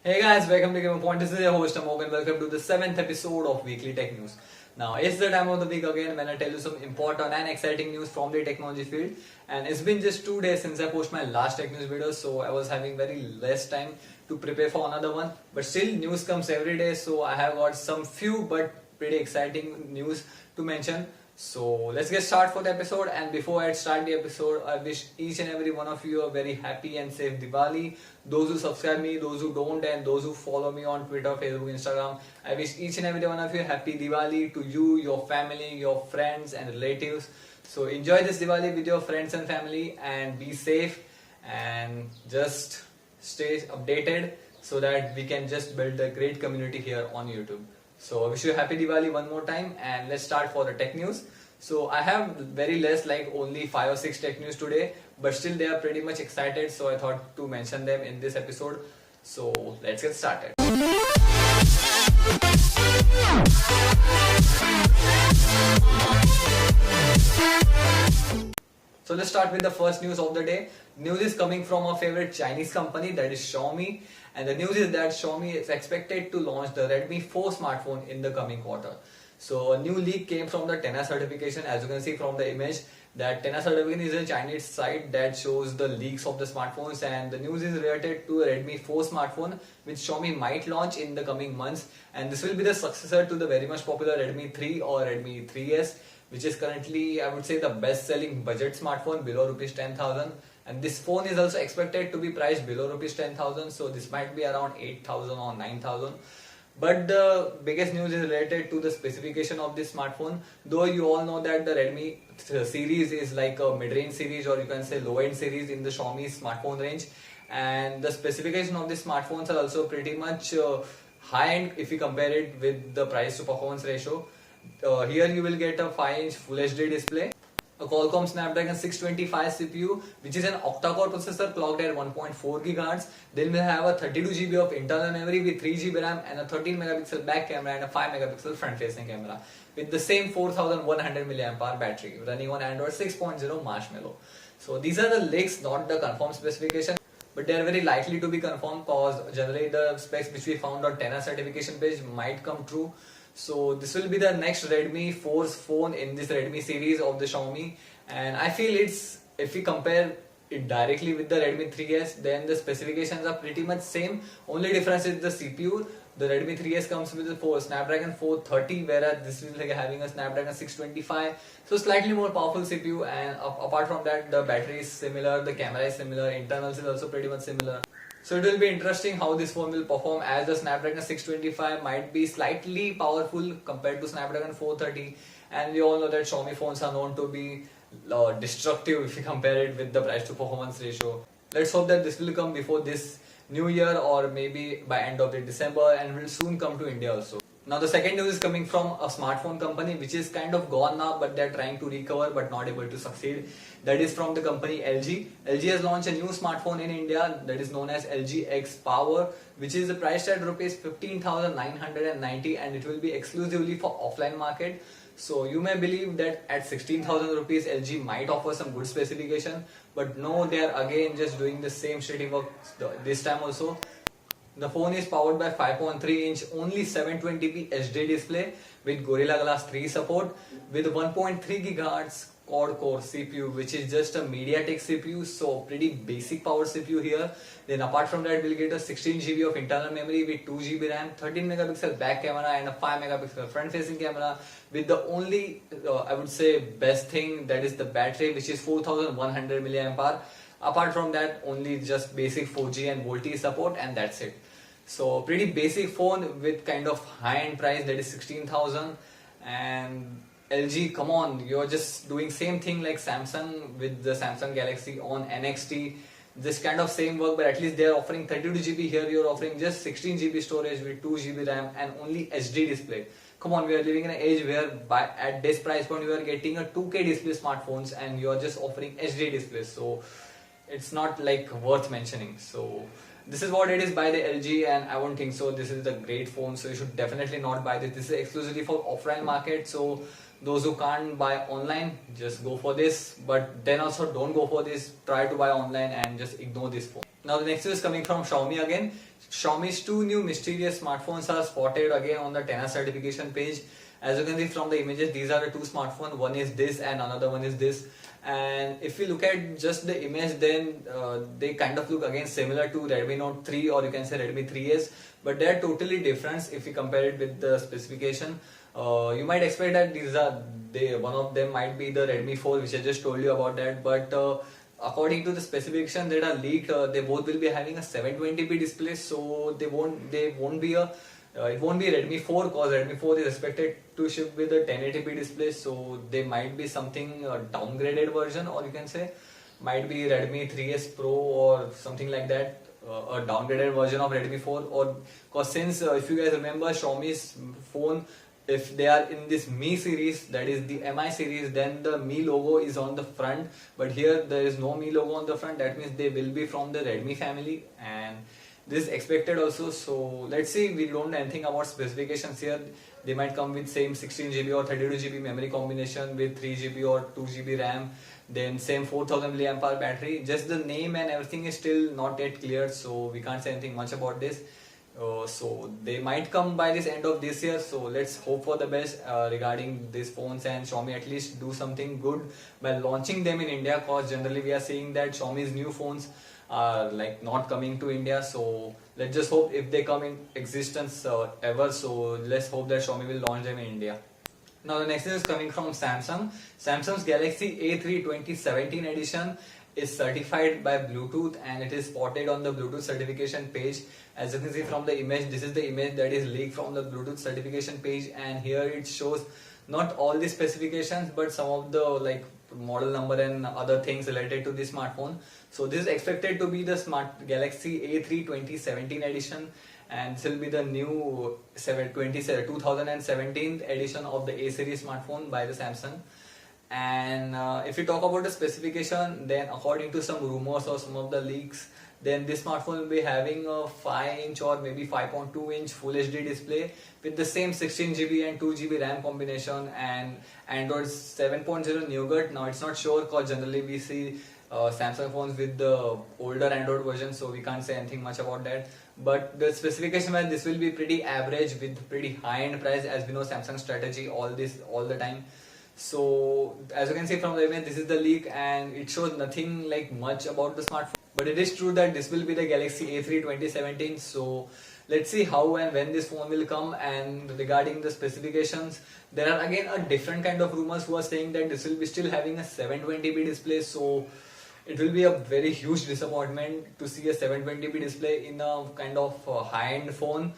Hey guys, welcome to Game of Point. This is your host Amog and welcome to the 7th episode of Weekly Tech News. Now, it's the time of the week again when I tell you some important and exciting news from the technology field. And it's been just 2 days since I posted my last tech news video, so I was having very less time to prepare for another one. But still, news comes every day, so I have got some few but pretty exciting news to mention. So let's get started for the episode, and before I start the episode, I wish each and every one of you a very happy and safe Diwali. Those who subscribe me, those who don't, and those who follow me on Twitter, Facebook, Instagram, I wish each and every one of you happy Diwali to you, your family, your friends and relatives. So enjoy this Diwali with your friends and family and be safe and just stay updated so that we can just build a great community here on YouTube. So I wish you a happy Diwali one more time, and let's start for the tech news. So I have very less, like only 5 or 6 tech news today, but still they are pretty much excited, so I thought to mention them in this episode. So let's get started. So let's start with the first news of the day. News is coming from our favorite Chinese company, that is Xiaomi, and the news is that Xiaomi is expected to launch the Redmi 4 smartphone in the coming quarter. So a new leak came from the TENA certification. As you can see from the image, that TENA certification is a Chinese site that shows the leaks of the smartphones, and the news is related to a Redmi 4 smartphone which Xiaomi might launch in the coming months, and this will be the successor to the very much popular Redmi 3 or Redmi 3S, which is currently, I would say, the best selling budget smartphone below rupees 10,000. And this phone is also expected to be priced below rupees 10,000, so this might be around 8,000 or 9,000. But the biggest news is related to the specification of this smartphone. Though you all know that the Redmi series is like a mid-range series, or you can say low-end series in the Xiaomi smartphone range, and the specification of these smartphones are also pretty much high-end if you compare it with the price to performance ratio. Here you will get a 5-inch Full HD display, a Qualcomm Snapdragon 625 CPU, which is an octa-core processor clocked at 1.4 GHz. Then we'll have a 32 GB of internal memory with 3 GB RAM and a 13 megapixel back camera and a 5 megapixel front facing camera with the same 4100 mAh battery running on Android 6.0 Marshmallow. So these are the leaks, not the confirmed specification, but they are very likely to be confirmed because generally the specs which we found on TENA certification page might come true. So this will be the next Redmi 4 phone in this Redmi series of the Xiaomi, and I feel it's, if we compare it directly with the Redmi 3S, then the specifications are pretty much same. Only difference is the CPU. The Redmi 3S comes with a Snapdragon 430, whereas this is like having a Snapdragon 625, so slightly more powerful CPU. And apart from that, the battery is similar, the camera is similar, internals is also pretty much similar. So it will be interesting how this phone will perform, as the Snapdragon 625 might be slightly powerful compared to Snapdragon 430, and we all know that Xiaomi phones are known to be destructive if you compare it with the price to performance ratio. Let's hope that this will come before this new year, or maybe by end of the December, and will soon come to India also. Now the second news is coming from a smartphone company which is kind of gone now, but they're trying to recover but not able to succeed. That is from the company LG. LG has launched a new smartphone in India that is known as LG X Power, which is priced at rupees 15,990, and it will be exclusively for offline market. So you may believe that at 16,000 rupees LG might offer some good specification, but no, they are again just doing the same shitty work this time also. The phone is powered by 5.3-inch only 720p HD display with Gorilla Glass 3 support with 1.3 GHz quad-core CPU, which is just a MediaTek CPU, so pretty basic power CPU here. Then apart from that, we'll get a 16 GB of internal memory with 2 GB RAM, 13 megapixel back camera and a 5 megapixel front facing camera with the only, I would say, best thing, that is the battery, which is 4100 mAh. Apart from that, only just basic 4G and VoLTE support, and that's it. So pretty basic phone with kind of high-end price, that is 16,000. And LG, come on, you're just doing same thing like Samsung with the Samsung Galaxy on NXT. This kind of same work, but at least they're offering 32 GB. Here you're offering just 16 GB storage with 2 GB RAM and only HD display. Come on, we are living in an age where at this price point you are getting a 2K display smartphones and you are just offering HD displays. So it's not like worth mentioning. So this is what it is by the LG, and I won't think so this is a great phone, so you should definitely not buy this. This is exclusively for offline market, so those who can't buy online, just go for this, but then also don't go for this. Try to buy online and just ignore this phone. Now the next is coming from Xiaomi again. Xiaomi's two new mysterious smartphones are spotted again on the 10 certification page. As you can see from the images, these are the two smartphones. One is this and another one is this. And if you look at just the image, then they kind of look again similar to Redmi Note 3, or you can say Redmi 3S, but they are totally different if you compare it with the specification. You might expect that one of them might be the Redmi 4, which I just told you about that, but according to the specification that are leaked, they both will be having a 720p display, so it won't be Redmi 4, because Redmi 4 is expected to ship with a 1080p display, so they might be something downgraded version, or you can say might be Redmi 3S Pro or something like that, a downgraded version of Redmi 4. Or because since if you guys remember Xiaomi's phone, if they are in this Mi series, that is the Mi series, then the Mi logo is on the front, but here there is no Mi logo on the front. That means they will be from the Redmi family, and this is expected also. So let's see, we don't know anything about specifications here. They might come with same 16GB or 32GB memory combination with 3GB or 2GB RAM, then same 4000 mAh battery. Just the name and everything is still not yet clear, so we can't say anything much about this. So they might come by this end of this year, so let's hope for the best regarding these phones, and Xiaomi at least do something good by launching them in India, because generally we are seeing that Xiaomi's new phones are like not coming to India. So let's just hope if they come in existence ever, so let's hope that Xiaomi will launch them in India. Now the next is coming from Samsung. Samsung's Galaxy A3 2017 edition is certified by Bluetooth, and it is spotted on the Bluetooth certification page. As you can see from the image, this is the image that is leaked from the Bluetooth certification page, and here it shows not all the specifications but some of the like model number and other things related to this smartphone. So this is expected to be the Galaxy A3 2017 edition, and this will be the new 2017 edition of the A series smartphone by the Samsung. And if you talk about the specification, then according to some rumors or some of the leaks, then this smartphone will be having a 5-inch or maybe 5.2-inch Full HD display with the same 16GB and 2GB RAM combination, and Android 7.0 Nougat. Now it's not sure, because generally we see Samsung phones with the older Android version, so we can't say anything much about that. But the specification wise, this will be pretty average with pretty high-end price, as we know Samsung strategy all the time. So as you can see from the image, this is the leak, and it shows nothing like much about the smartphone. But it is true that this will be the Galaxy A3 2017. So let's see how and when this phone will come. And regarding the specifications, there are again a different kind of rumors who are saying that this will be still having a 720p display. So it will be a very huge disappointment to see a 720p display in a kind of high-end phone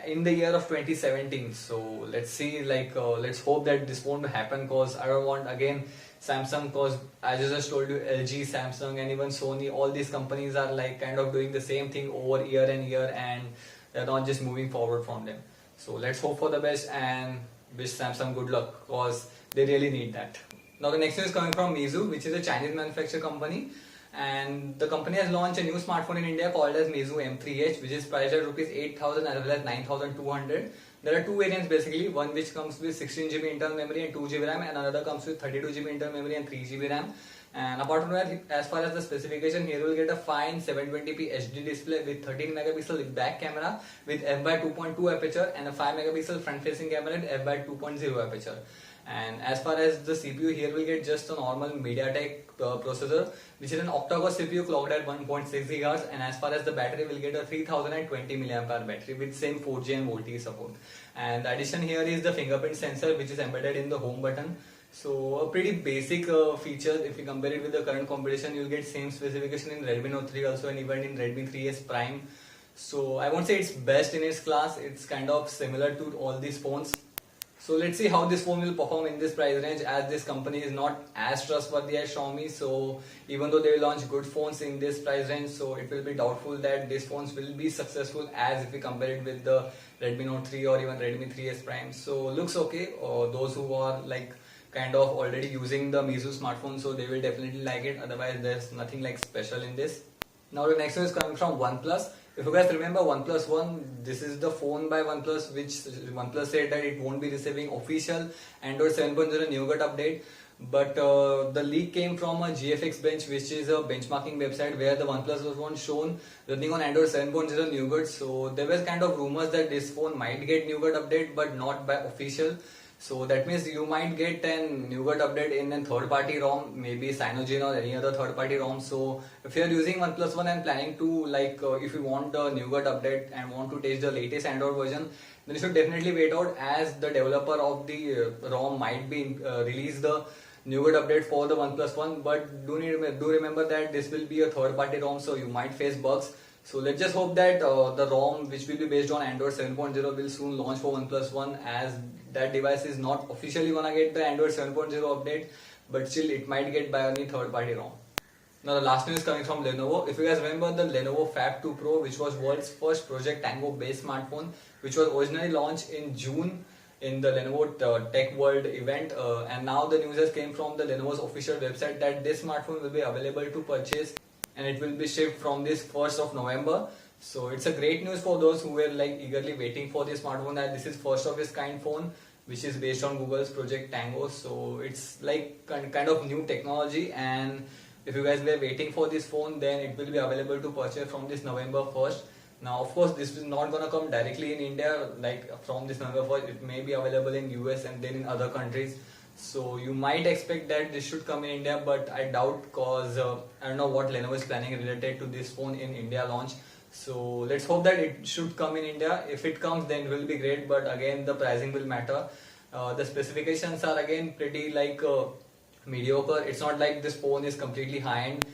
in the year of 2017. So let's see, let's hope that this won't happen, because I don't want again Samsung, because as I just told you, LG, Samsung and even Sony, all these companies are like kind of doing the same thing over year and year, and they're not just moving forward from them. So let's hope for the best and wish Samsung good luck, because they really need that. Now the next one is coming from Meizu, which is a Chinese manufacturer company, and the company has launched a new smartphone in India called as Meizu M3H, which is priced at Rs 8,000 as well as 9,200. There are two variants basically, one which comes with 16GB internal memory and 2GB RAM, and another comes with 32GB internal memory and 3GB RAM. And apart from that, as far as the specification, here you will get a fine 720p HD display with 13 megapixel back camera with f/2.2 aperture, and a 5 megapixel front facing camera with f/2.0 aperture. And as far as the CPU, here we'll get just a normal MediaTek processor, which is an octa-core CPU clocked at 1.6 GHz. And as far as the battery, we'll get a 3020 mAh battery with same 4G and VoLTE support. And the addition here is the fingerprint sensor, which is embedded in the home button. So a pretty basic feature. If you compare it with the current competition, you'll get same specification in Redmi Note 3 also, and even in Redmi 3S Prime. So I won't say it's best in its class. It's kind of similar to all these phones. So let's see how this phone will perform in this price range, as this company is not as trustworthy as Xiaomi. So even though they will launch good phones in this price range, so it will be doubtful that these phones will be successful as if we compare it with the Redmi Note 3 or even Redmi 3S Prime. So looks okay. Those who are like kind of already using the Meizu smartphone, so they will definitely like it. Otherwise there's nothing like special in this. Now the next one is coming from OnePlus. If you guys remember OnePlus One, this is the phone by OnePlus, which OnePlus said that it won't be receiving official Android 7.0 Nougat update. But the leak came from a GFX Bench, which is a benchmarking website where the OnePlus was one shown running on Android 7.0 Nougat. So there was kind of rumors that this phone might get Nougat update, but not by official. So that means you might get an Nougat update in a third-party ROM, maybe Cyanogen or any other third-party ROM. So if you are using OnePlus One and planning to if you want the Nougat update and want to test the latest Android version, then you should definitely wait out, as the developer of the ROM might be release the Nougat update for the OnePlus One. But do remember that this will be a third-party ROM, so you might face bugs. So let's just hope that the ROM, which will be based on Android 7.0, will soon launch for OnePlus One, as that device is not officially gonna get the Android 7.0 update, but still it might get by any third-party ROM. Now the last news coming from Lenovo. If you guys remember the Lenovo Phab 2 Pro, which was world's first Project Tango based smartphone, which was originally launched in June in the Lenovo Tech World event, and now the news has came from the Lenovo's official website that this smartphone will be available to purchase, and it will be shipped from this 1st of November. So it's a great news for those who were eagerly waiting for this smartphone, that this is first of its kind phone which is based on Google's Project Tango. So it's kind of new technology, and if you guys were waiting for this phone, then it will be available to purchase from this November 1st. Now of course this is not gonna come directly in India, from this November 1st, it may be available in US and then in other countries. So you might expect that this should come in India, but I doubt, cause I don't know what Lenovo is planning related to this phone in India launch. So let's hope that it should come in India. If it comes, then it will be great, but again the pricing will matter. The specifications are again pretty mediocre. It's not like this phone is completely high-end.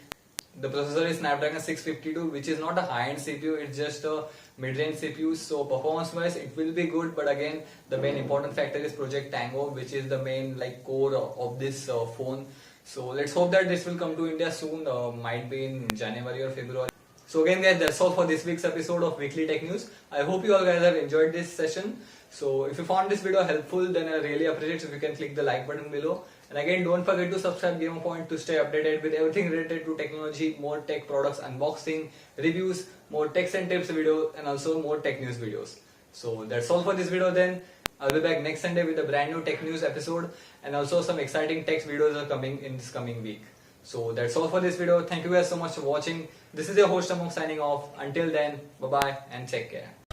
The processor is Snapdragon 652, which is not a high-end CPU, it's just a mid-range CPU. So performance-wise, it will be good, but again, the main important factor is Project Tango, which is the main core of this phone. So let's hope that this will come to India soon, might be in January or February. So again guys, that's all for this week's episode of Weekly Tech News. I hope you all guys have enjoyed this session. So if you found this video helpful, then I really appreciate if you can click the like button below. And again, don't forget to subscribe Gamer Point to stay updated with everything related to technology, more tech products unboxing, reviews, more techs and tips videos, and also more tech news videos. So that's all for this video then. I'll be back next Sunday with a brand new tech news episode, and also some exciting tech videos are coming in this coming week. So that's all for this video. Thank you guys so much for watching. This is your host Amok signing off. Until then, bye bye and take care.